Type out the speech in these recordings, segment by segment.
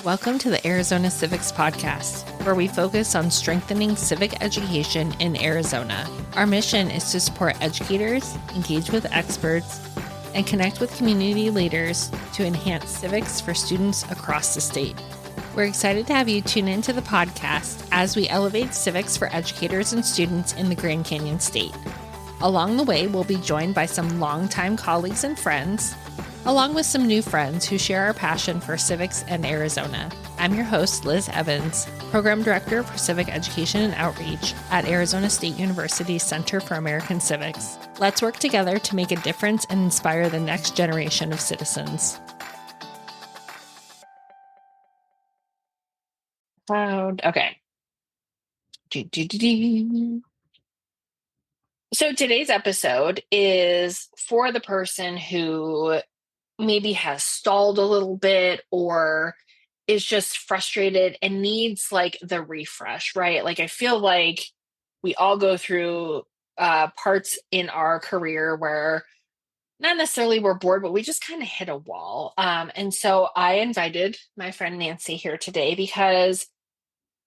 Welcome to the Arizona Civics Podcast, where we focus on strengthening civic education in Arizona. Our mission is to support educators, engage with experts, and connect with community leaders to enhance civics for students across the state. We're excited to have you tune into the podcast as we elevate civics for educators and students in the Grand Canyon State. Along the way, we'll be joined by some longtime colleagues and friends, along with some new friends who share our passion for civics and Arizona. I'm your host, Liz Evans, Program Director for Civic Education and Outreach at Arizona State University's Center for American Civics. Let's work together to make a difference and inspire the next generation of citizens. Okay. So today's episode is for the person who maybe has stalled a little bit or is just frustrated and needs like the refresh, right? Like I feel like we all go through parts in our career where not necessarily we're bored, but we just kind of hit a wall. And so I invited my friend Nancie here today because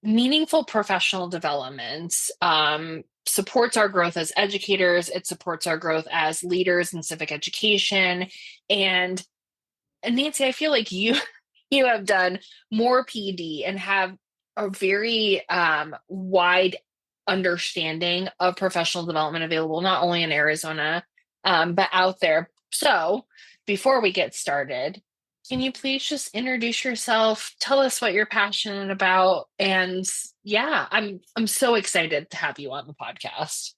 meaningful professional development supports our growth as educators. It supports our growth as leaders in civic education. And Nancie, I feel like you have done more PD and have a very wide understanding of professional development available, not only in Arizona, but out there. So before we get started, can you please just introduce yourself, tell us what you're passionate about, and yeah, I'm so excited to have you on the podcast.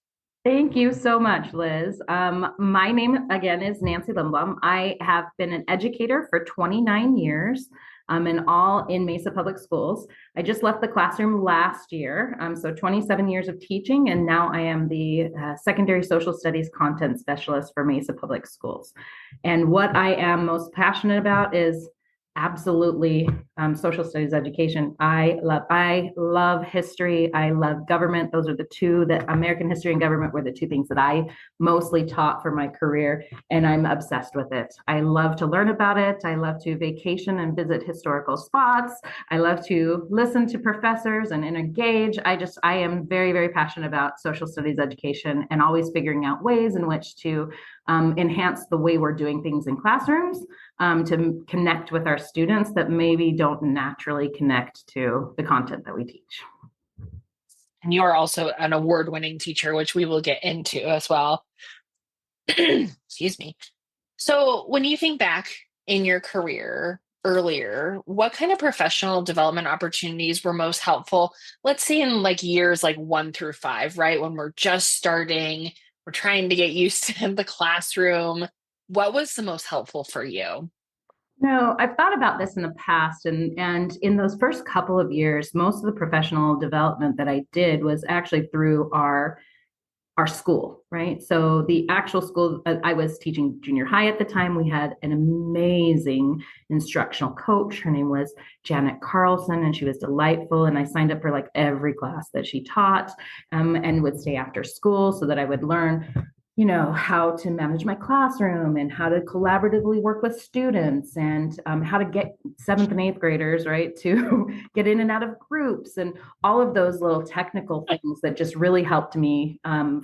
Thank you so much, Liz. My name, again, is Nancie Lindblom. I have been an educator for 29 years, and all in Mesa Public Schools. I just left the classroom last year, so 27 years of teaching, and now I am the Secondary Social Studies Content Specialist for Mesa Public Schools. And what I am most passionate about is absolutely social studies education. I love history. I love government. Those are the two that American history and government were the two things that I mostly taught for my career, and I'm obsessed with it. I love to learn about it. I love to vacation and visit historical spots. I love to listen to professors and engage. I am very, very passionate about social studies education and always figuring out ways in which to enhance the way we're doing things in classrooms, to connect with our students that maybe don't naturally connect to the content that we teach. And you are also an award-winning teacher, which we will get into as well. Excuse me. So when you think back in your career earlier, what kind of professional development opportunities were most helpful? Let's say in like years like 1 through 5, right? When we're just starting, we're trying to get used to the classroom. What was the most helpful for you? No, I've thought about this in the past, and in those first couple of years, most of the professional development that I did was actually through our school, right? So the actual school, I was teaching junior high at the time. We had an amazing instructional coach. Her name was Janet Carlson, and she was delightful. And I signed up for like every class that she taught, and would stay after school so that I would learn how to manage my classroom and how to collaboratively work with students, and how to get 7th and 8th graders, right, to get in and out of groups, and all of those little technical things that just really helped me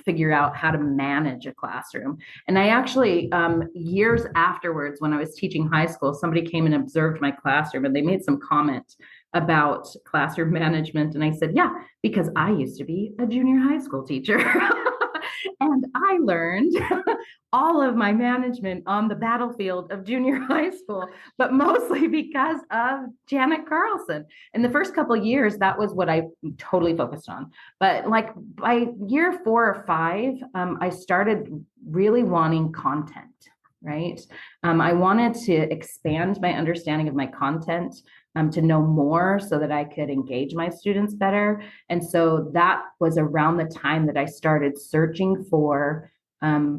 figure out how to manage a classroom. And I actually, years afterwards, when I was teaching high school, somebody came and observed my classroom and they made some comment about classroom management. And I said, yeah, because I used to be a junior high school teacher. And I learned all of my management on the battlefield of junior high school, but mostly because of Janet Carlson. In the first couple of years, that was what I totally focused on. But like by year 4 or 5, I started really wanting content. Right. I wanted to expand my understanding of my content, to know more so that I could engage my students better. And so that was around the time that I started searching for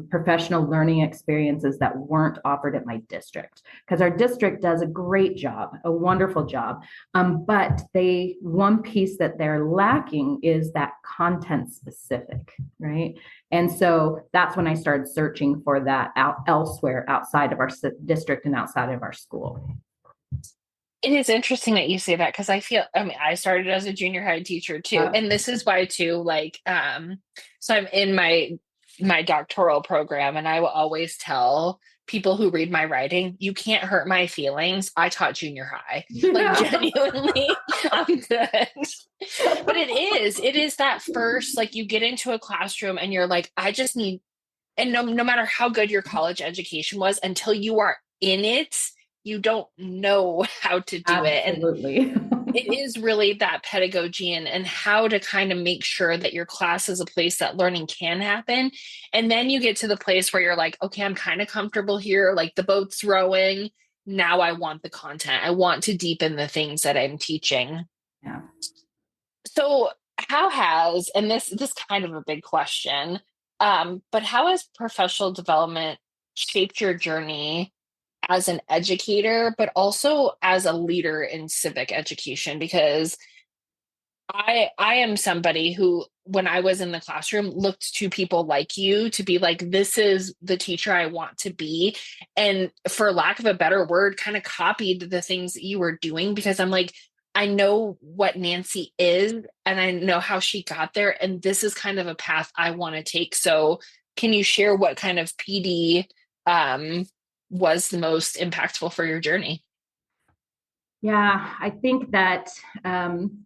professional learning experiences that weren't offered at my district, because our district does a great job, a wonderful job. But one piece that they're lacking is that content specific, right? And so that's when I started searching for that elsewhere outside of our district and outside of our school. It is interesting that you say that because I mean, I started as a junior high teacher too. Uh, And this is why too, so I'm in my doctoral program and I will always tell people who read my writing, you can't hurt my feelings. I taught junior high. Like yeah. genuinely, I'm good. But it is that first, like you get into a classroom and you're like, I just need, and no matter how good your college education was, until you are in it, you don't know how to do it. And Absolutely. it is really that pedagogy and how to kind of make sure that your class is a place that learning can happen. And then you get to the place where you're like, okay, I'm kind of comfortable here. Like the boat's rowing. Now I want the content. I want to deepen the things that I'm teaching. Yeah. So how has, and this kind of a big question, but how has professional development shaped your journey as an educator, but also as a leader in civic education? Because I am somebody who, when I was in the classroom, looked to people like you to be like, this is the teacher I want to be. And for lack of a better word, kind of copied the things that you were doing because I'm like, I know what Nancie is and I know how she got there. And this is kind of a path I want to take. So can you share what kind of PD um, was the most impactful for your journey? Yeah, I think that um,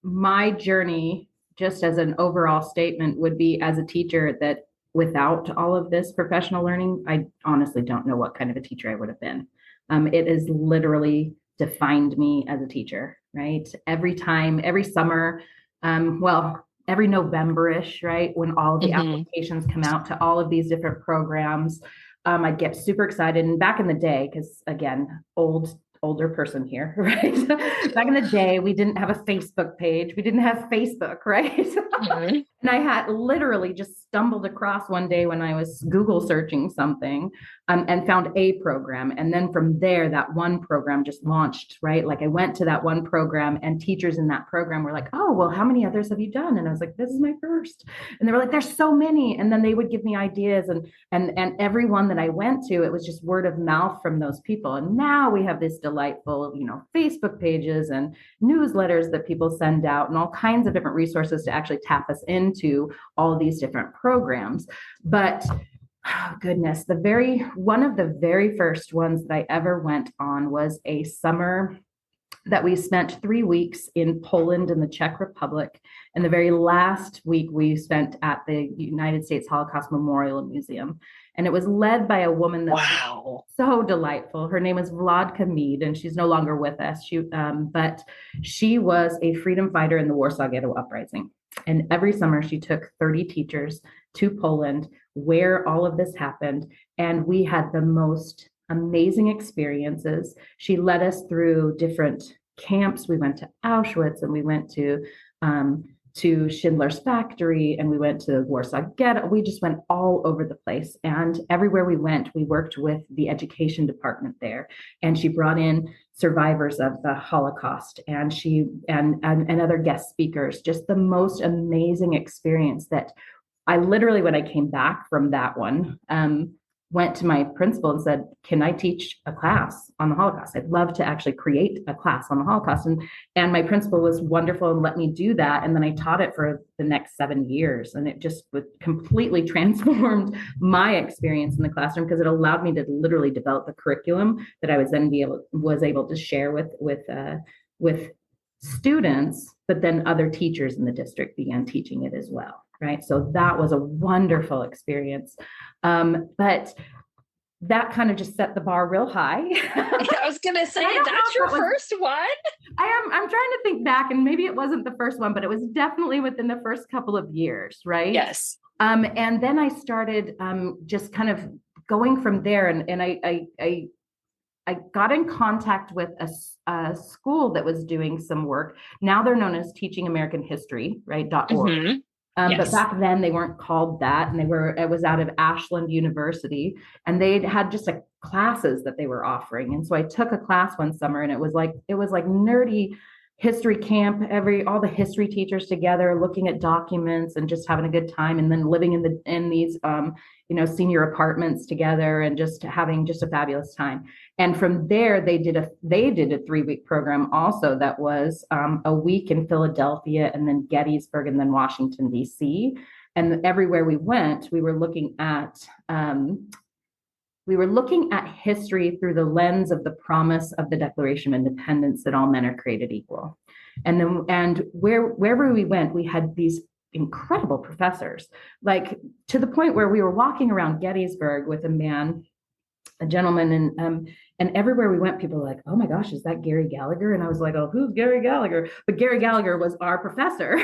my journey, just as an overall statement, would be as a teacher that without all of this professional learning, I honestly don't know what kind of a teacher I would have been. It has literally defined me as a teacher, right? Every time, every summer, every November-ish, right, when all of the Hmm. applications come out to all of these different programs, I'd get super excited. And back in the day, because again, older person here, right? Back in the day, we didn't have a Facebook page. We didn't have Facebook, right? Hmm. And I had literally just stumbled across one day when I was Google searching something, and found a program. And then from there, that one program just launched, right? Like I went to that one program and teachers in that program were like, oh, well, how many others have you done? And I was like, this is my first. And they were like, there's so many. And then they would give me ideas. And everyone that I went to, it was just word of mouth from those people. And now we have this delightful, Facebook pages and newsletters that people send out and all kinds of different resources to actually tap us into all these different programs. But oh goodness, the very one of the very first ones that I ever went on was a summer that we spent 3 weeks in Poland and the Czech Republic. And the very last week we spent at the United States Holocaust Memorial and Museum. And it was led by a woman that was Wow. so delightful. Her name is Vladka Mead, and she's no longer with us. But she was a freedom fighter in the Warsaw Ghetto Uprising. And every summer she took 30 teachers to Poland where all of this happened. And we had the most amazing experiences. She led us through different camps. We went to Auschwitz and we went to Schindler's Factory and we went to Warsaw Ghetto. We just went all over the place. And everywhere we went, we worked with the education department there. And she brought in survivors of the Holocaust and she and other guest speakers. Just the most amazing experience that I literally, when I came back from that one, went to my principal and said, can I teach a class on the Holocaust? I'd love to actually create a class on the Holocaust. And my principal was wonderful and let me do that. And then I taught it for the next 7 years. And it just completely transformed my experience in the classroom because it allowed me to literally develop the curriculum that I was then was able to share with students, but then other teachers in the district began teaching it as well. Right. So that was a wonderful experience. But that kind of just set the bar real high. I was gonna say I don't know that's if your that was, first one. I'm trying to think back, and maybe it wasn't the first one, but it was definitely within the first couple of years, right? Yes. And then I started just kind of going from there, and I got in contact with a school that was doing some work. Now they're known as Teaching American History, right? .org. Hmm. But Yes. back then they weren't called that, and it was out of Ashland University, and they had just classes that they were offering. And so I took a class one summer, and it was like nerdy history camp, all the history teachers together, looking at documents and just having a good time, and then living in these senior apartments together and just having just a fabulous time. And from there, they did a 3-week program also that was a week in Philadelphia, and then Gettysburg, and then Washington, D.C. And everywhere we went, we were looking at history through the lens of the promise of the Declaration of Independence, that all men are created equal. And wherever we went, we had these incredible professors, like to the point where we were walking around Gettysburg with a gentleman, and everywhere we went, people were like, "Oh my gosh, is that Gary Gallagher?" And I was like, "Oh, who's Gary Gallagher?" But Gary Gallagher was our professor,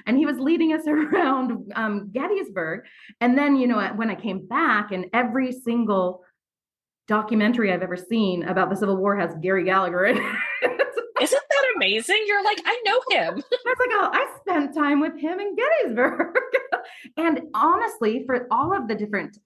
and he was leading us around Gettysburg. And then, when I came back, and every single documentary I've ever seen about the Civil War has Gary Gallagher in it. Isn't that amazing? You're like, I know him. I was like, oh, I spent time with him in Gettysburg. And honestly, for all of the different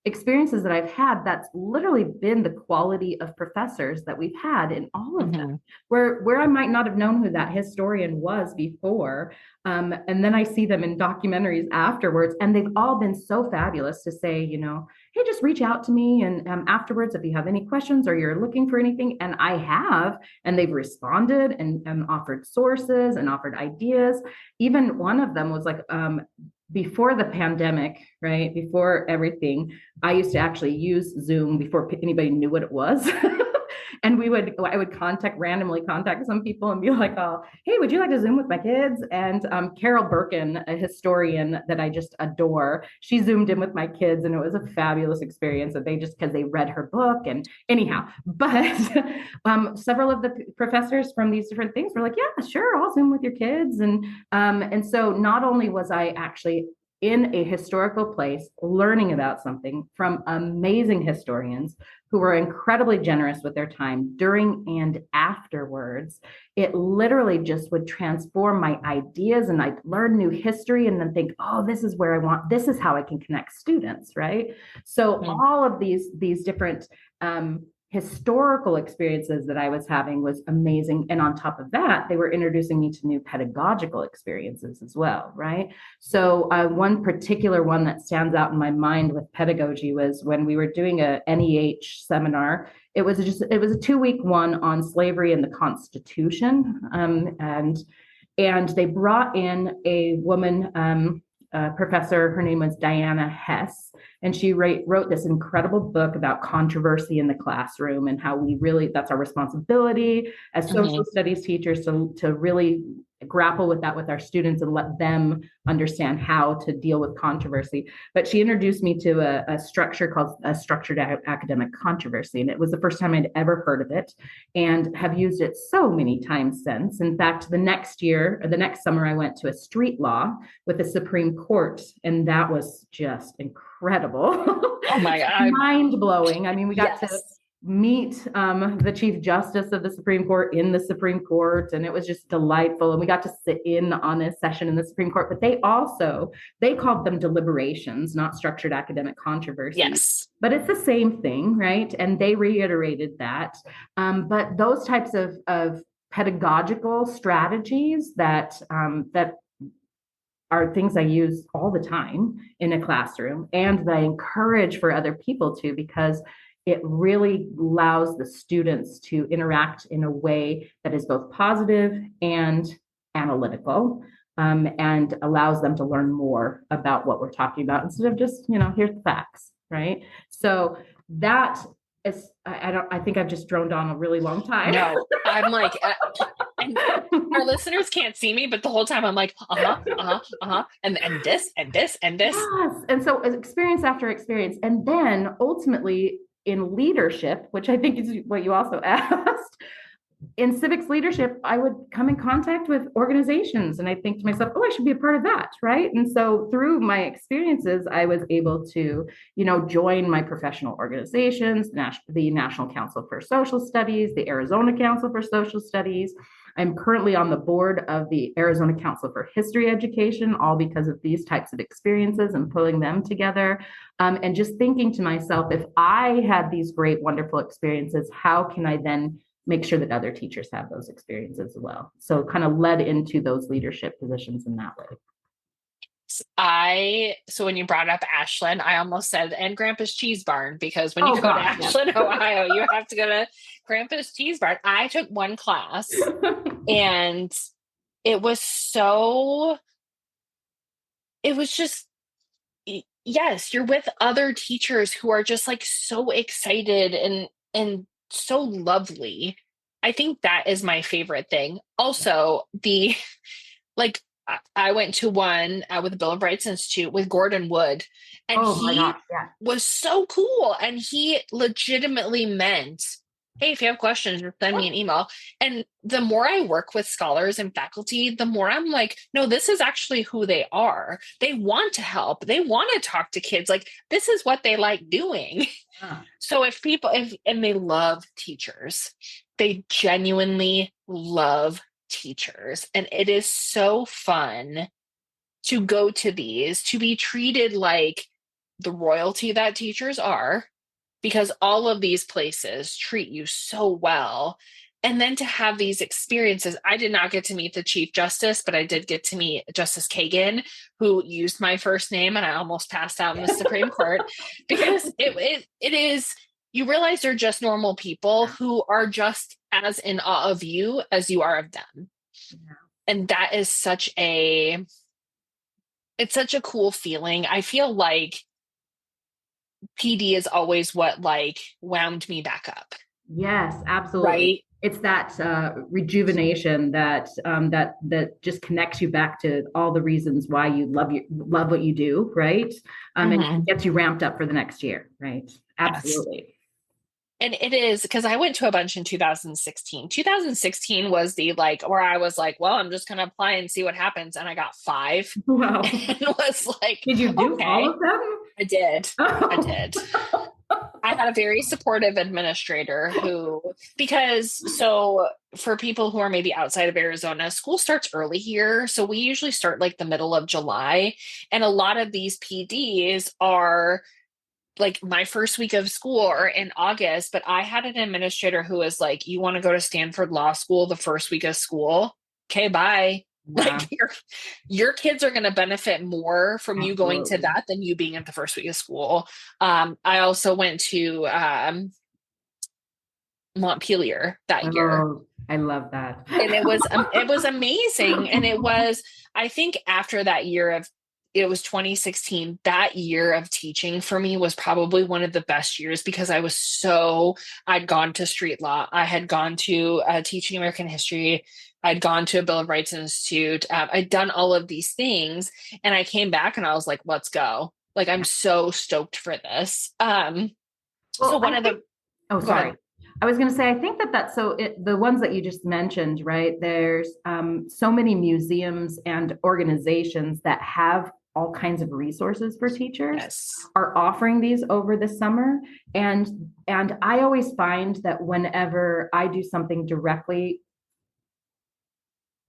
experiences that I've had, that's literally been the quality of professors that we've had in all of them, where I might not have known who that historian was before. And then I see them in documentaries afterwards, and they've all been so fabulous to say, hey, just reach out to me, and afterwards, if you have any questions or you're looking for anything. And I have, and they've responded and offered sources and offered ideas. Even one of them was like, before the pandemic, right? Before everything, I used to actually use Zoom before anybody knew what it was. And I would randomly contact some people and be like, "Oh, hey, would you like to Zoom with my kids?" And Carol Birkin, a historian that I just adore, she Zoomed in with my kids, and it was a fabulous experience. That because they read her book, and anyhow, but several of the professors from these different things were like, "Yeah, sure, I'll Zoom with your kids." And so not only was I actually in a historical place learning about something from amazing historians who were incredibly generous with their time during and afterwards, it literally just would transform my ideas, and I'd learn new history and then think, oh, this is how I can connect students, right? So all of these different historical experiences that I was having was amazing. And on top of that, they were introducing me to new pedagogical experiences as well, right? So one particular one that stands out in my mind with pedagogy was when we were doing a NEH seminar. It was a 2-week one on slavery and the Constitution. And they brought in a woman, professor. Her name was Diana Hess, and she wrote this incredible book about controversy in the classroom, and how that's our responsibility as social studies teachers to really grapple with that with our students and let them understand how to deal with controversy. But she introduced me to a structure called a structured academic controversy. And it was the first time I'd ever heard of it, and have used it so many times since. In fact, the next summer, I went to a street law with the Supreme Court, and that was just incredible. Oh my God. Mind blowing. I mean, we got to meet the Chief Justice of the Supreme Court in the Supreme Court, and it was just delightful. And we got to sit in on a session in the Supreme Court, but they called them deliberations, not structured academic controversy. Yes. But it's the same thing, right? And they reiterated that. But those types of pedagogical strategies that are things I use all the time in a classroom, and that I encourage for other people to, because it really allows the students to interact in a way that is both positive and analytical, and allows them to learn more about what we're talking about instead of just, here's the facts, right? So that is, I think I've just droned on a really long time. No, I'm like, and our listeners can't see me, but the whole time I'm like, and this, and this, and this. Yes. And so experience after experience. And then ultimately, in leadership, which I think is what you also asked, in civics leadership, I would come in contact with organizations, and I think to myself, oh, I should be a part of that, right? And so through my experiences, I was able to, join my professional organizations, the National Council for Social Studies, the Arizona Council for Social Studies. I'm currently on the board of the Arizona Council for History Education, all because of these types of experiences and pulling them together. And just thinking to myself, if I had these great, wonderful experiences, how can I then make sure that other teachers have those experiences as well. So kind of led into those leadership positions in that way. So when you brought up Ashland, I almost said, and Grandpa's Cheese Barn, because when you Oh go to gosh, Ashland, Ohio, you have to go to Grandpa's Cheese Barn. I took one class and it was just, yes, you're with other teachers who are just like so excited and so lovely. I think that is my favorite thing. Also, like I went to one with the Bill of Rights Institute with Gordon Wood, and oh my he gosh, yeah. was so cool. And he legitimately meant, hey, if you have questions, just send me an email. And the more I work with scholars and faculty, the more I'm like, no, this is actually who they are. They want to help. They want to talk to kids. Like, this is what they like doing. Yeah. So and they love teachers, they genuinely love teachers. And it is so fun to go to these, to be treated like the royalty that teachers are, because all of these places treat you so well. And then to have these experiences, I did not get to meet the Chief Justice, but I did get to meet Justice Kagan, who used my first name, and I almost passed out in the Supreme Court, because it is, you realize they're just normal people who are just as in awe of you as you are of them. Yeah. And that is it's such a cool feeling. I feel like PD is always what like wound me back up. Yes, absolutely. Right. It's that rejuvenation that that just connects you back to all the reasons why you love what you do, right? And gets you ramped up for the next year, right? Absolutely. Yes. And it is, because I went to a bunch in 2016. 2016 was the like where I was like, well, I'm just going to apply and see what happens. And I got 5. Wow. And was like, did you do okay. all of them? I did. I did. I had a very supportive administrator so for people who are maybe outside of Arizona, school starts early here. So we usually start like the middle of July. And a lot of these PDs are like my first week of school or in August, but I had an administrator who was like, you want to go to Stanford Law School the first week of school? Okay, bye. Wow. Like your kids are going to benefit more from you going to that than you being at the first week of school. I also went to Montpelier that year. I love that. And it was amazing. And I think after that year it was 2016, that year of teaching for me was probably one of the best years, because I'd gone to street law. I had gone to teaching American history. I'd gone to a Bill of Rights Institute. I'd done all of these things, and I came back and I was like, let's go. Like, I'm so stoked for this. Sorry. I was going to say, I think the ones that you just mentioned, right? There's so many museums and organizations that have all kinds of resources for teachers are offering these over the summer. And I always find that whenever I do something directly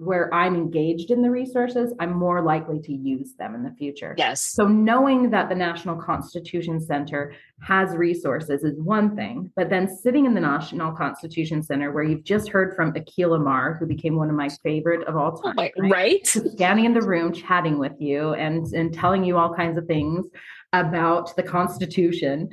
where I'm engaged in the resources, I'm more likely to use them in the future. Yes. So knowing that the National Constitution Center has resources is one thing, but then sitting in the National Constitution Center, where you've just heard from Akil Amar, who became one of my favorite of all time, right? Standing in the room, chatting with you and telling you all kinds of things about the Constitution.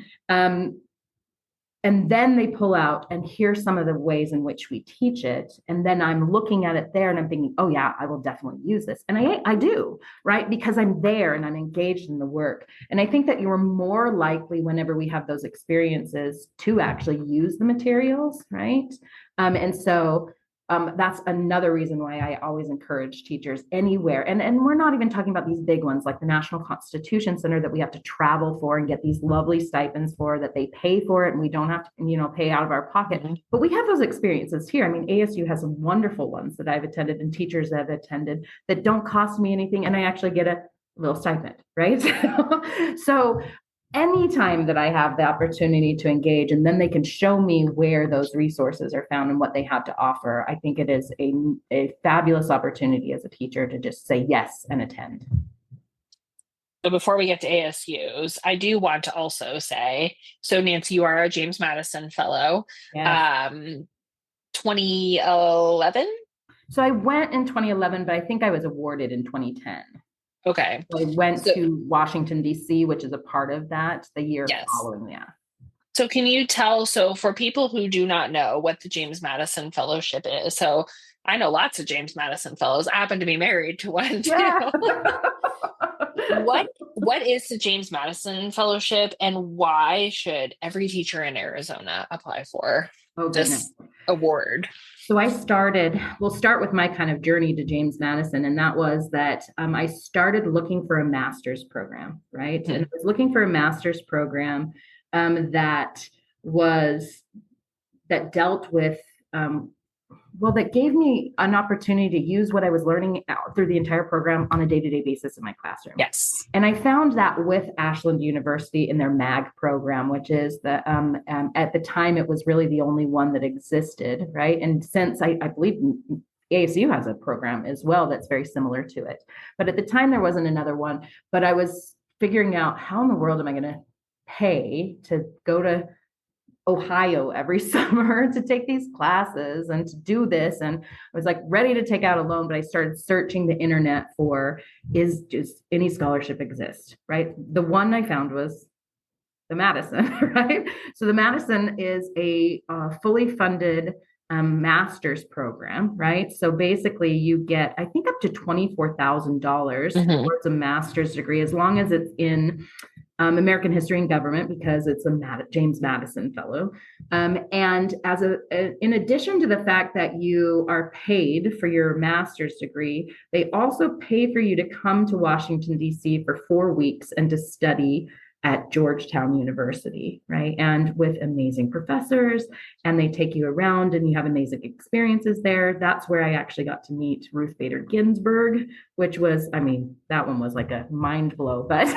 And then they pull out, and here's some of the ways in which we teach it. And then I'm looking at it there and I'm thinking, oh yeah, I will definitely use this. And I do, right? Because I'm there and I'm engaged in the work. And I think that you're more likely whenever we have those experiences to actually use the materials, right? And so that's another reason why I always encourage teachers anywhere. And we're not even talking about these big ones like the National Constitution Center that we have to travel for and get these lovely stipends for, that they pay for it and we don't have to, pay out of our pocket. Mm-hmm. But we have those experiences here. I mean, ASU has some wonderful ones that I've attended and teachers that have attended that don't cost me anything. And I actually get a little stipend, right? So anytime that I have the opportunity to engage, and then they can show me where those resources are found and what they have to offer, I think it is a fabulous opportunity as a teacher to just say yes and attend. So before we get to ASUs, I do want to also say, so Nancie, you are a James Madison Fellow. Yes. 2011? So I went in 2011, but I think I was awarded in 2010. Okay. So I went So, to Washington, D.C., which is a part of that the year yes. following that. So can you tell, so for people who do not know what the James Madison Fellowship is, so I know lots of James Madison Fellows. I happen to be married to one too. Yeah. What is the James Madison Fellowship, and why should every teacher in Arizona apply for Oh, goodness. this award? So we'll start with my kind of journey to James Madison. And that was that I started looking for a master's program, right? And I was looking for a master's program that dealt with, that gave me an opportunity to use what I was learning through the entire program on a day-to-day basis in my classroom. Yes. And I found that with Ashland University in their MAG program, which is at the time, it was really the only one that existed, right? And since I believe ASU has a program as well that's very similar to it. But at the time, there wasn't another one. But I was figuring out, how in the world am I going to pay to go to Ohio every summer to take these classes and to do this? And I was like ready to take out a loan, but I started searching the internet for, is just any scholarship exist, right? The one I found was the Madison, right? So the Madison is a fully funded master's program, right? So basically you get, I think, up to $24,000 towards a master's degree, as long as it's in American History and Government, because it's a James Madison Fellow. And in addition to the fact that you are paid for your master's degree, they also pay for you to come to Washington, D.C. for 4 weeks and to study at Georgetown University, right? And with amazing professors, and they take you around and you have amazing experiences there. That's where I actually got to meet Ruth Bader Ginsburg, which was, that one was like a mind blow, but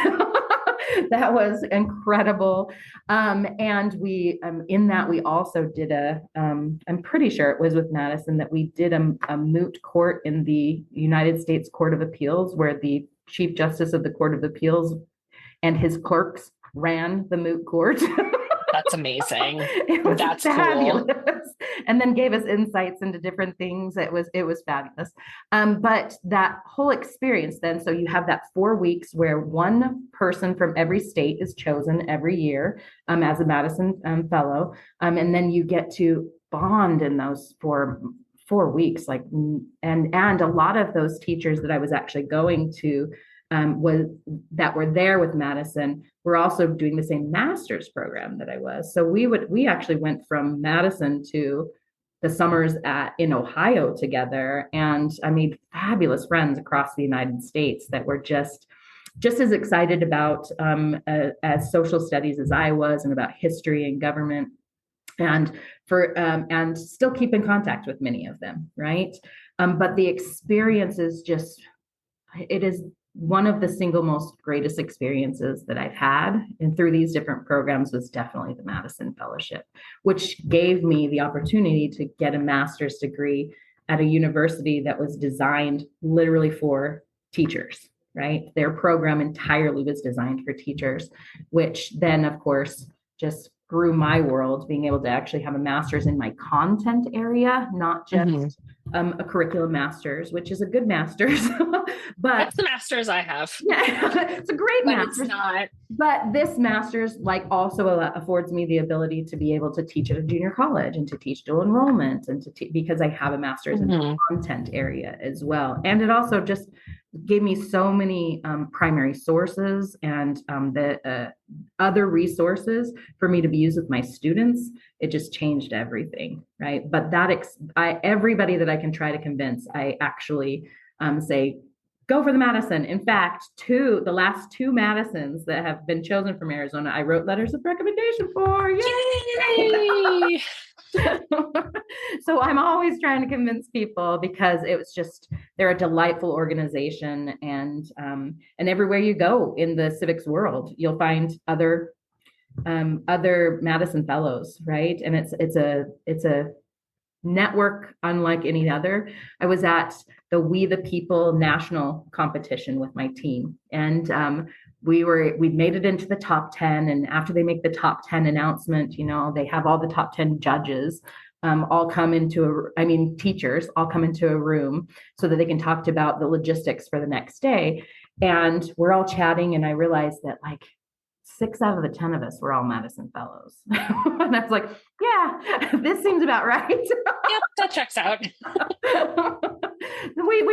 that was incredible. And we, in that, we also did I'm pretty sure it was with Madison, that we did a moot court in the United States Court of Appeals, where the Chief Justice of the Court of Appeals and his clerks ran the moot court. That's amazing. That's fabulous. Cool. And then gave us insights into different things. It was fabulous. But that whole experience then, so you have that 4 weeks where one person from every state is chosen every year as a Madison Fellow. And then you get to bond in those 4 weeks, and a lot of those teachers that I was actually going to that were there with Madison were also doing the same master's program that I was. So we actually went from Madison to the summers in Ohio together, and I made fabulous friends across the United States that were just as excited about as social studies as I was, and about history and government, and still keep in contact with many of them, right? But the experience is it is one of the single most greatest experiences that I've had, and through these different programs, was definitely the Madison Fellowship, which gave me the opportunity to get a master's degree at a university that was designed literally for teachers, right? Their program entirely was designed for teachers, which then, of course, just grew my world, being able to actually have a master's in my content area, not just a curriculum master's, which is a good master's. But that's the master's I have. Yeah, it's a great master's. It's not. But this master's also affords me the ability to be able to teach at a junior college, and to teach dual enrollment, and because I have a master's in the content area as well. And it also just gave me so many primary sources and the other resources for me to be used with my students. It just changed everything, right? But everybody that I can try to convince, I actually say, go for the Madison. In fact, the last 2 Madisons that have been chosen from Arizona, I wrote letters of recommendation for. Yay! So I'm always trying to convince people, because they're a delightful organization, and everywhere you go in the civics world, you'll find other Madison Fellows, right? And it's a network unlike any other. I was at the We the People national competition with my team, and we made it into the top 10. And after they make the top 10 announcement, they have all the top 10 judges all come teachers all come into a room so that they can talk about the logistics for the next day. And we're all chatting. And I realized that like 6 out of the 10 of us were all Madison Fellows. And I was like, yeah, this seems about right. Yep, that checks out. We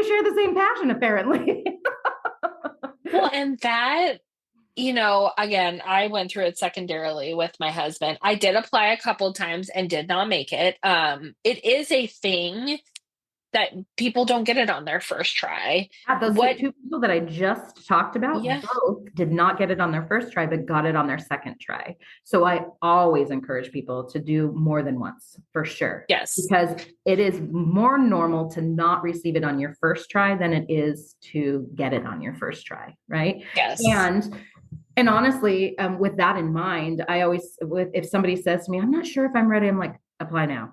share the same passion, apparently. Well, and that, again, I went through it secondarily with my husband. I did apply a couple times and did not make it. It is a thing that people don't get it on their first try. Those two people that I just talked about, both did not get it on their first try, but got it on their second try. So I always encourage people to do more than once, for sure. Yes. Because it is more normal to not receive it on your first try than it is to get it on your first try, right? Yes. And honestly, with that in mind, I always, if somebody says to me, I'm not sure if I'm ready, I'm like, apply now.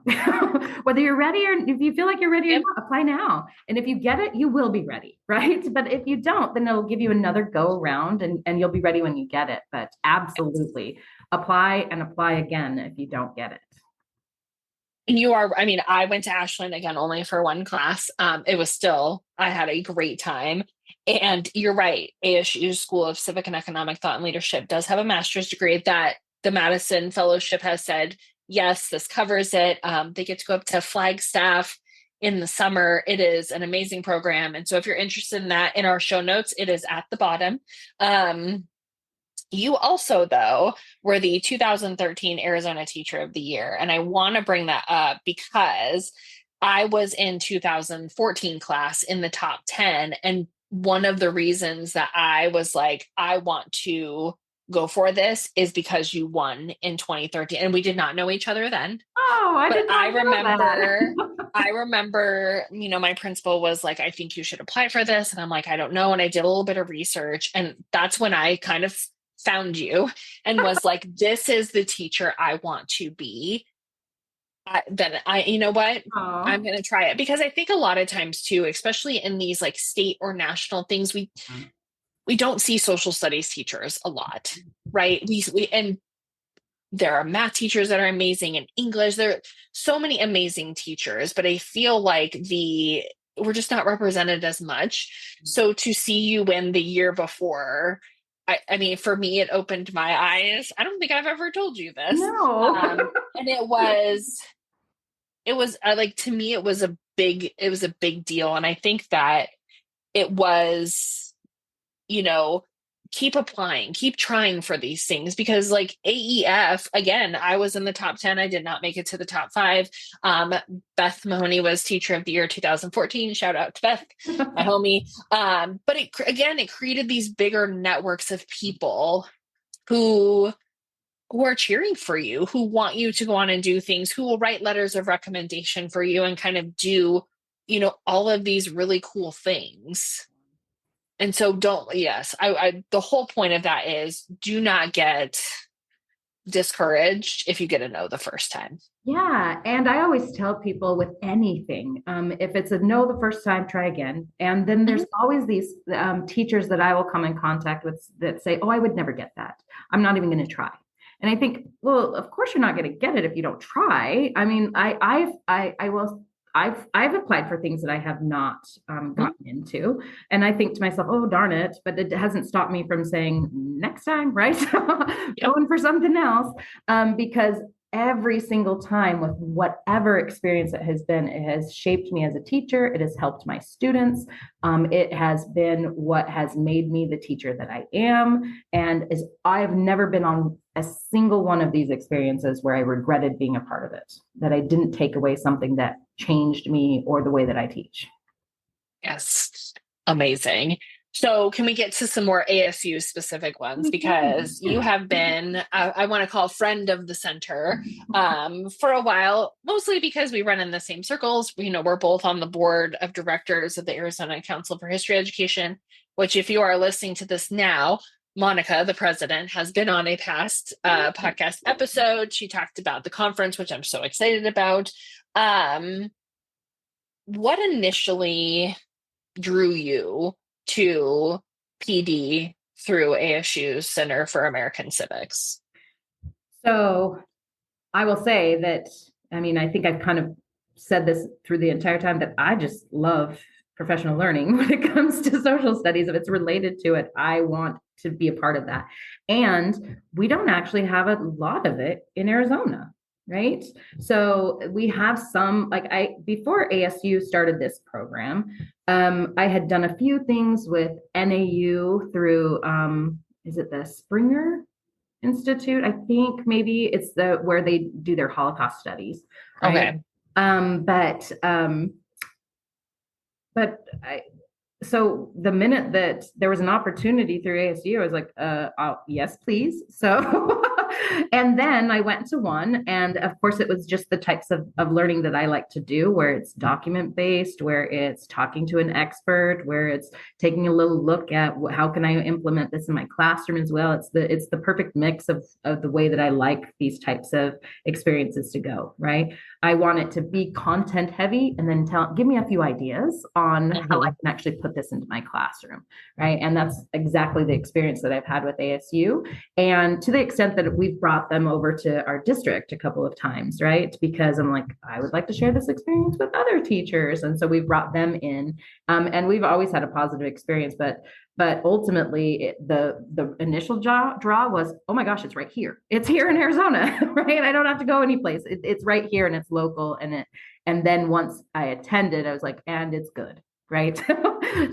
Whether you're ready or if you feel like you're ready or not, apply now. And if you get it, you will be ready, right? But if you don't, then it'll give you another go around and you'll be ready when you get it. But absolutely apply and apply again if you don't get it. I went to Ashland again, only for one class. I had a great time. And you're right. ASU School of Civic and Economic Thought and Leadership does have a master's degree that the Madison Fellowship has said, yes, this covers it. They get to go up to Flagstaff in the summer. It is an amazing program. And so if you're interested in that, in our show notes, it is at the bottom. You also, though, were the 2013 Arizona Teacher of the Year. And I want to bring that up because I was in 2014 class in the top 10. And one of the reasons that I was like, I want to go for this is because you won in 2013. And we did not know each other then. Oh, I remember, my principal was like, I think you should apply for this. And I'm like, I don't know. And I did a little bit of research. And that's when I kind of found you and was like, this is the teacher I want to be. You know what? Aww. I'm going to try it, because I think a lot of times too, especially in these like state or national things, we don't see social studies teachers a lot, right? And there are math teachers that are amazing, and English. There are so many amazing teachers, but I feel like we're just not represented as much. So to see you win the year before, I mean, for me, it opened my eyes. I don't think I've ever told you this. No. And it was like, to me, it was a big deal. And I think that it was, keep applying, keep trying for these things, because like AEF, again, I was in the top 10. I did not make it to the top 5. Beth Mahoney was Teacher of the Year 2014. Shout out to Beth, my homie. But it created these bigger networks of people who are cheering for you, who want you to go on and do things, who will write letters of recommendation for you and kind of do, all of these really cool things. And so the whole point of that is, do not get discouraged if you get a no the first time. Yeah. And I always tell people with anything, if it's a no the first time, try again. And then there's always these teachers that I will come in contact with that say, oh, I would never get that. I'm not even going to try. And I think, well, of course you're not going to get it if you don't try. I mean, I've applied for things that I have not gotten into. And I think to myself, oh, darn it. But it hasn't stopped me from saying next time, right? Going for something else. Because every single time, with whatever experience it has been, it has shaped me as a teacher. It has helped my students. It has been what has made me the teacher that I am. And I've never been on a single one of these experiences where I regretted being a part of it, that I didn't take away something that changed me or the way that I teach. Yes. Amazing. So can we get to some more ASU specific ones? Because you have been, I want to call friend of the center for a while, mostly because we run in the same circles. We're both on the board of directors of the Arizona Council for History Education, which, if you are listening to this now, Monica, the president, has been on a past podcast episode. She talked about the conference, which I'm so excited about. What initially drew you to PD through ASU's Center for American Civics? So I will say that, I mean, I think I've kind of said this through the entire time that I just love professional learning when it comes to social studies. If it's related to it, I want to be a part of that. And we don't actually have a lot of it in Arizona, right? So we have some, like before ASU started this program, I had done a few things with NAU through, is it the Springer Institute? I think maybe it's the where they do their Holocaust studies, right? Okay. Um, but um, but I, so the minute that there was an opportunity through ASU, I was like, yes, please. So, and then I went to one, and of course, it was just the types of learning that I like to do, where it's document based, where it's talking to an expert, where it's taking a little look at how can I implement this in my classroom as well. It's the perfect mix of the way that I like these types of experiences to go, right? I want it to be content heavy and then give me a few ideas on how I Mhm. can actually put this into my classroom, right? And that's exactly the experience that I've had with ASU. And to the extent that we've brought them over to our district a couple of times, right? Because I'm like, I would like to share this experience with other teachers. And so we've brought them in. And we've always had a positive experience, but ultimately the initial draw was, oh my gosh, it's right here. It's here in Arizona, right? I don't have to go anyplace. It's right here and it's local. And then once I attended, I was like, and it's good, right?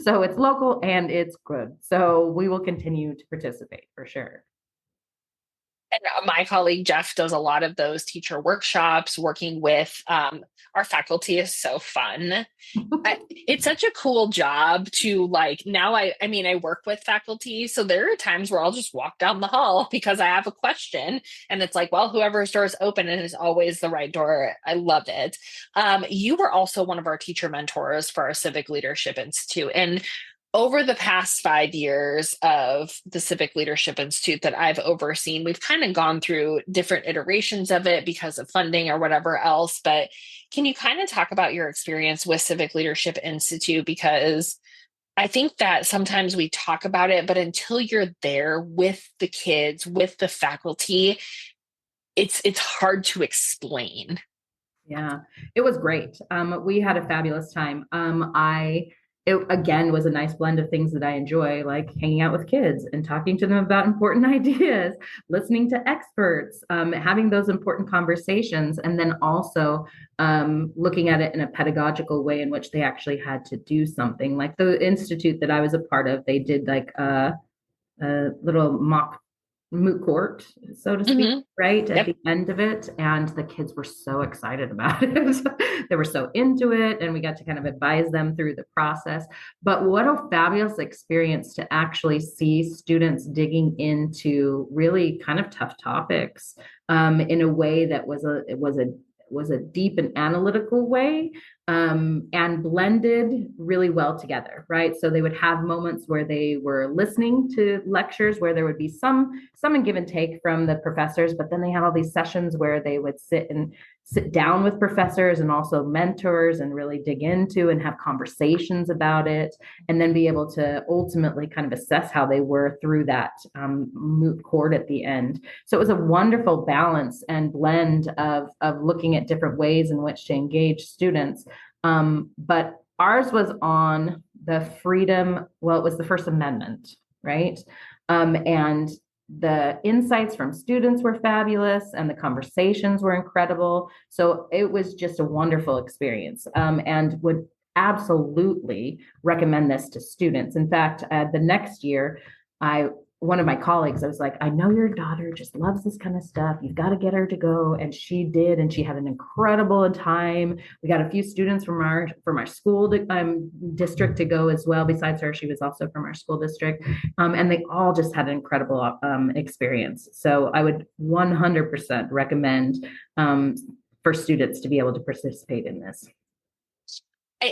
So it's local and it's good. So we will continue to participate for sure. And my colleague Jeff does a lot of those teacher workshops. Working with our faculty is so fun. It's such a cool job to like now I mean I work with faculty, so there are times where I'll just walk down the hall because I have a question, and it's like, well, whoever's door is open, and it's always the right door. I love it. You were also one of our teacher mentors for our Civic Leadership Institute, and over the past 5 years of the Civic Leadership Institute that I've overseen, we've kind of gone through different iterations of it because of funding or whatever else. But can you kind of talk about your experience with Civic Leadership Institute? Because I think that sometimes we talk about it, but until you're there with the kids, with the faculty, it's hard to explain. Yeah, it was great. We had a fabulous time. It again was a nice blend of things that I enjoy, like hanging out with kids and talking to them about important ideas, listening to experts, having those important conversations, and then also looking at it in a pedagogical way in which they actually had to do something. Like the institute that I was a part of, they did like a little mock moot court, so to speak, Hmm. right at Yep. the end of it. And the kids were so excited about it. They were so into it. And we got to kind of advise them through the process. But what a fabulous experience to actually see students digging into really kind of tough topics in a way that was a deep and analytical way, and blended really well together, right? So they would have moments where they were listening to lectures where there would be some give and take from the professors, but then they had all these sessions where they would sit down with professors and also mentors and really dig into and have conversations about it, and then be able to ultimately kind of assess how they were through that moot court at the end. So it was a wonderful balance and blend of looking at different ways in which to engage students. But ours was on the freedom, well, it was the First Amendment, right? And the insights from students were fabulous and the conversations were incredible. So it was just a wonderful experience, and would absolutely recommend this to students. In fact, the next year, I one of my colleagues, I was like, I know your daughter just loves this kind of stuff. You've got to get her to go. And she did. And she had an incredible time. We got a few students from our school district to go as well. Besides her, she was also from our school district. And they all just had an incredible experience. So I would 100% recommend for students to be able to participate in this.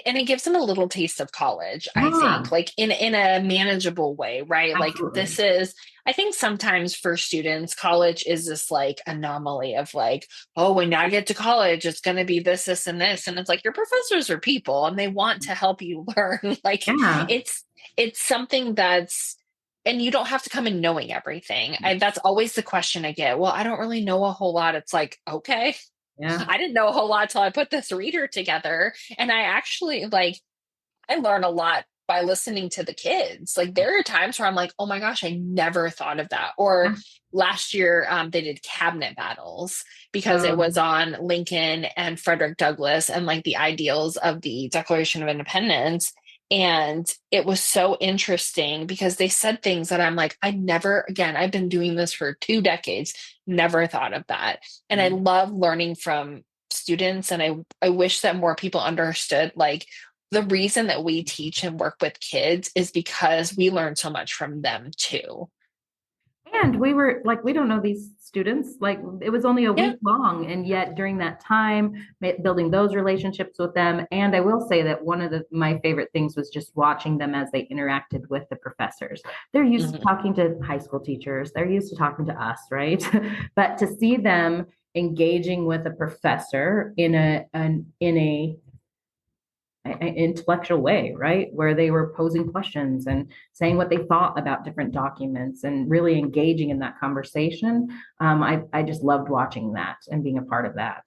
And it gives them a little taste of college, I Yeah, think, like in a manageable way, right? Like absolutely. this is, I think sometimes for students, college is this like anomaly of like, oh, when I get to college, it's going to be this, and this. And it's like your professors are people and they want to help you learn. Like Yeah. it's it's something that's and you don't have to come in knowing everything. That's always the question I get. Well, I don't really know a whole lot. It's like, okay, Yeah. I didn't know a whole lot till I put this reader together. And I actually like, I learn a lot by listening to the kids. Like there are times where I'm like, oh my gosh, I never thought of that. Or last year, they did cabinet battles because it was Um, on Lincoln and Frederick Douglass and like the ideals of the Declaration of Independence. And it was so interesting because they said things that I'm like, I never, again, I've been doing this for 2 decades, never thought of that. And I love learning from students. And I wish that more people understood like the reason that we teach and work with kids is because we learn so much from them too. and we were like, we don't know these students. Like it was only a Yeah. week long. And yet during that time, building those relationships with them. And I will say that one of my favorite things was just watching them as they interacted with the professors. They're used to Mhm. talking to high school teachers. They're used to talking to us, right? But to see them engaging with a professor in a intellectual way, right? Where they were posing questions and saying what they thought about different documents and really engaging in that conversation. I just loved watching that and being a part of that.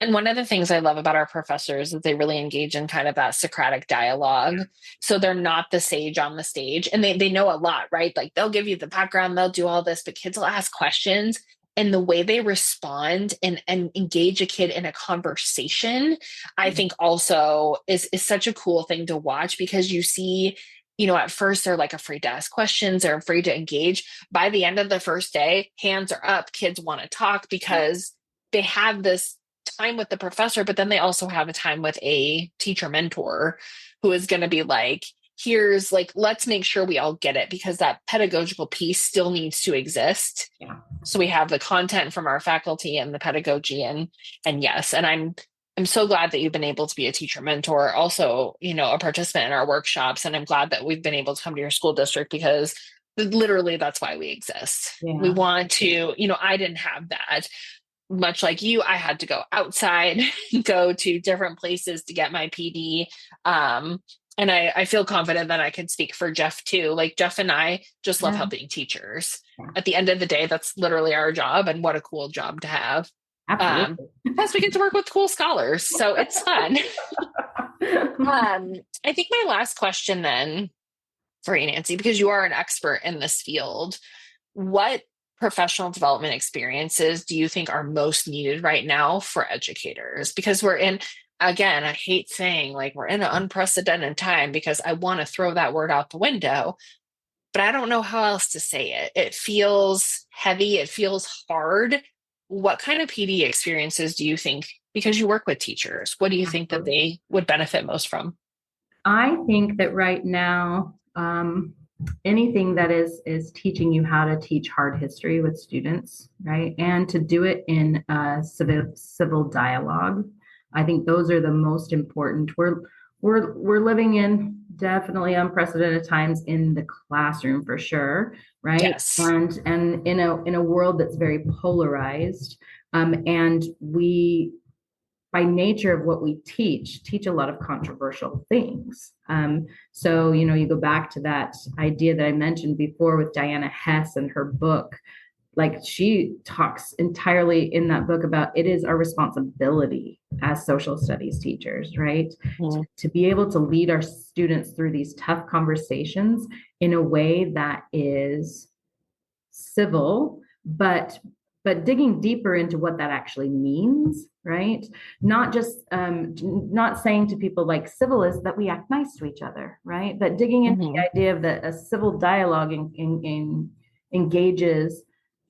And one of the things I love about our professors is they really engage in kind of that Socratic dialogue. So they're not the sage on the stage and they know a lot, right? Like they'll give you the background, they'll do all this, but kids will ask questions. And the way they respond and engage a kid in a conversation, I think also is such a cool thing to watch because you see, at first they're like afraid to ask questions, they're afraid to engage. By the end of the first day, hands are up, kids want to talk because they have this time with the professor, but then they also have a time with a teacher mentor who is going to be like, here's like, let's make sure we all get it because that pedagogical piece still needs to exist. Yeah. So we have the content from our faculty and the pedagogy and yes, and I'm so glad that you've been able to be a teacher mentor, also, a participant in our workshops. And I'm glad that we've been able to come to your school district because literally that's why we exist. We Yeah. want to, I didn't have that much like you, I had to go outside, go to different places to get my PD. And I feel confident that I can speak for Jeff too. Like Jeff and I just love Yeah. helping teachers. Yeah. At the end of the day, that's literally our job. And what a cool job to have. Um, Absolutely. Plus, we get to work with cool scholars. So it's fun. I think my last question then for you, Nancie, because you are an expert in this field, what professional development experiences do you think are most needed right now for educators? Because we're in, again, I hate saying like we're in an unprecedented time because I want to throw that word out the window, but I don't know how else to say it. It feels heavy, it feels hard. What kind of PD experiences do you think, because you work with teachers, what do you think that Absolutely. they would benefit most from? I think that right now, anything that is teaching you how to teach hard history with students, right, and to do it in a civil dialogue, I think those are the most important. We're living in definitely unprecedented times in the classroom for sure, right, Yes. and in a world that's very polarized, and we by nature of what we teach a lot of controversial things. So, you go back to that idea that I mentioned before with Diana Hess and her book. Like she talks entirely in that book about it is our responsibility as social studies teachers, right? Mhm. To be able to lead our students through these tough conversations in a way that is civil, but digging deeper into what that actually means, right? Not just not saying to people like civil is that we act nice to each other, right? But digging into the Mhm. idea of that a civil dialogue engages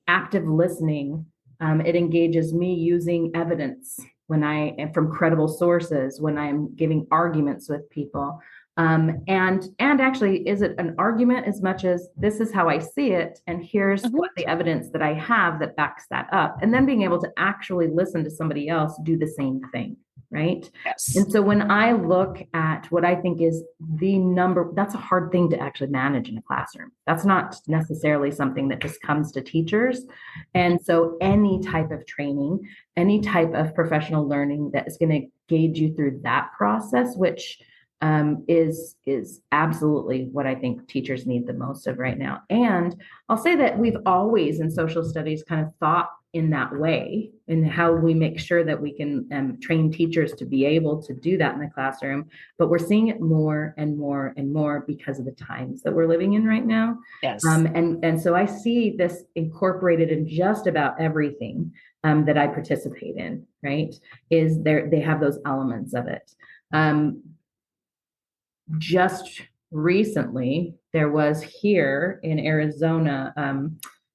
active listening. It engages me using evidence when I am from credible sources, when I'm giving arguments with people. And actually, is it an argument as much as this is how I see it, and here's Mhm. what the evidence that I have that backs that up, and then being able to actually listen to somebody else do the same thing, right? Yes. And so when I look at what I think is that's a hard thing to actually manage in a classroom. That's not necessarily something that just comes to teachers. And so any type of training, any type of professional learning that is going to gauge you through that process, which is absolutely what I think teachers need the most of right now. And I'll say that we've always in social studies kind of thought in that way, in how we make sure that we can train teachers to be able to do that in the classroom. But we're seeing it more and more and more because of the times that we're living in right now. Yes. And so I see this incorporated in just about everything that I participate in, right? Is there, they have those elements of it. Just recently, there was here in Arizona,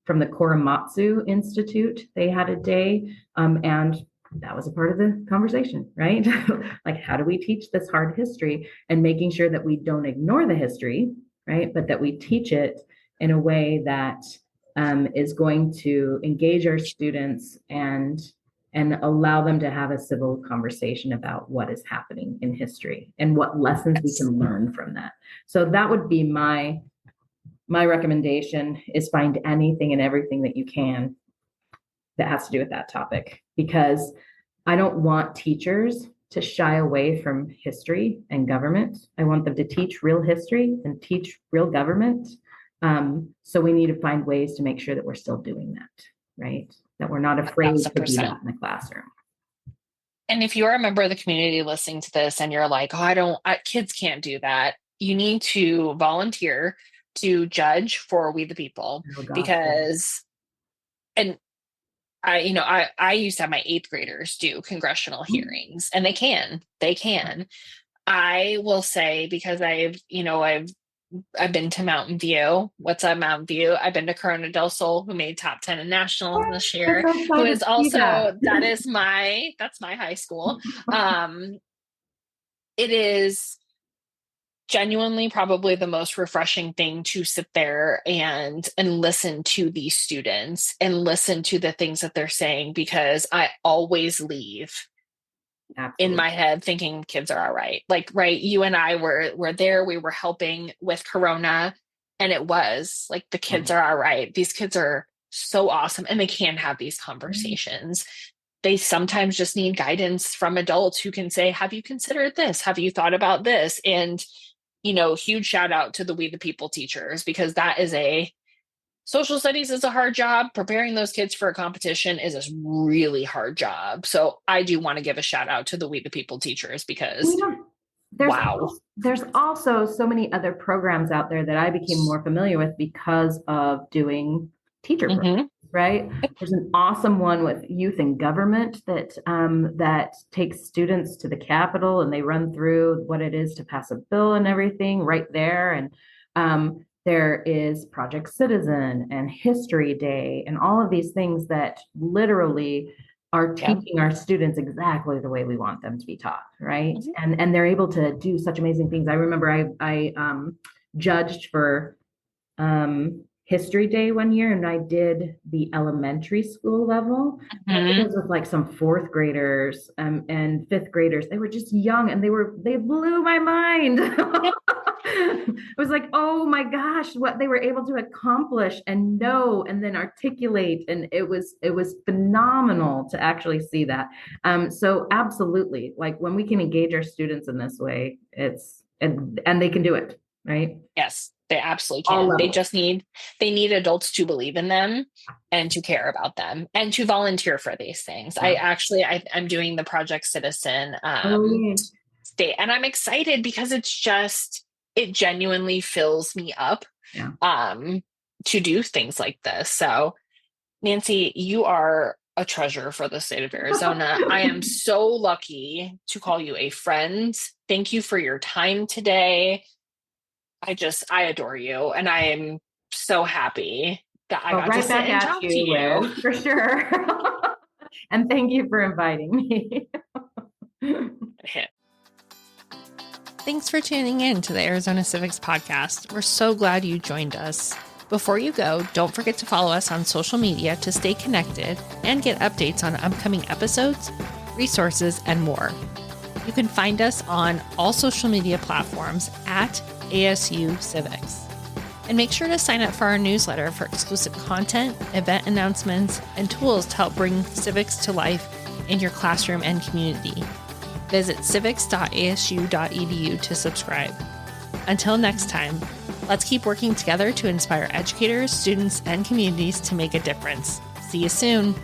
from the Korematsu Institute, they had a day, and that was a part of the conversation, right? Like, how do we teach this hard history, and making sure that we don't ignore the history, right? But that we teach it in a way that is going to engage our students and allow them to have a civil conversation about what is happening in history and what lessons we can learn from that. So that would be my recommendation, is find anything and everything that you can that has to do with that topic, because I don't want teachers to shy away from history and government. I want them to teach real history and teach real government. So we need to find ways to make sure that we're still doing that, right? That we're not afraid to do that in the classroom. And if you're a member of the community listening to this and you're like, oh, kids can't do that, you need to volunteer to judge for We the People. Oh, because, and I used to have my 8th graders do congressional hearings, and they can. I will say, because I've been to Mountain View. What's up, Mountain View? I've been to Corona del Sol, who made top 10 in nationals this year. Who is also that's my high school. It is genuinely probably the most refreshing thing to sit there and listen to these students and listen to the things that they're saying, because I always leave in my head thinking kids are all right. Like, right, you and I were there, we were helping with Corona, and it was like, the kids are all right. These kids are so awesome, and they can have these conversations. They sometimes just need guidance from adults who can say, have you considered this? Have you thought about this? And, huge shout out to the We the People teachers, because social studies is a hard job. Preparing those kids for a competition is a really hard job. So I do want to give a shout out to the We the People teachers, because there's also so many other programs out there that I became more familiar with because of doing teacher programs, right? There's an awesome one with youth and government that takes students to the Capitol, and they run through what it is to pass a bill and everything right there. And there is Project Citizen and History Day and all of these things that literally are teaching our students exactly the way we want them to be taught, right? And they're able to do such amazing things. I remember I judged for History Day one year, and I did the elementary school level. It was with like some 4th graders and 5th graders. They were just young, and they blew my mind. It was like, oh my gosh, what they were able to accomplish and know and then articulate. And it was phenomenal to actually see that. So absolutely, like, when we can engage our students in this way, and they can do it, right? Yes, they absolutely can. They need adults to believe in them and to care about them and to volunteer for these things. I'm doing the Project Citizen state, and I'm excited because it genuinely fills me up to do things like this. So, Nancie, you are a treasure for the state of Arizona. I am so lucky to call you a friend. Thank you for your time today. I adore you, and I am so happy that I got to sit and talk to you. For sure. And thank you for inviting me. Thanks for tuning in to the Arizona Civics podcast. We're so glad you joined us. Before you go, don't forget to follow us on social media to stay connected and get updates on upcoming episodes, resources, and more. You can find us on all social media platforms at ASU Civics. And make sure to sign up for our newsletter for exclusive content, event announcements, and tools to help bring civics to life in your classroom and community. Visit civics.asu.edu to subscribe. Until next time, let's keep working together to inspire educators, students, and communities to make a difference. See you soon.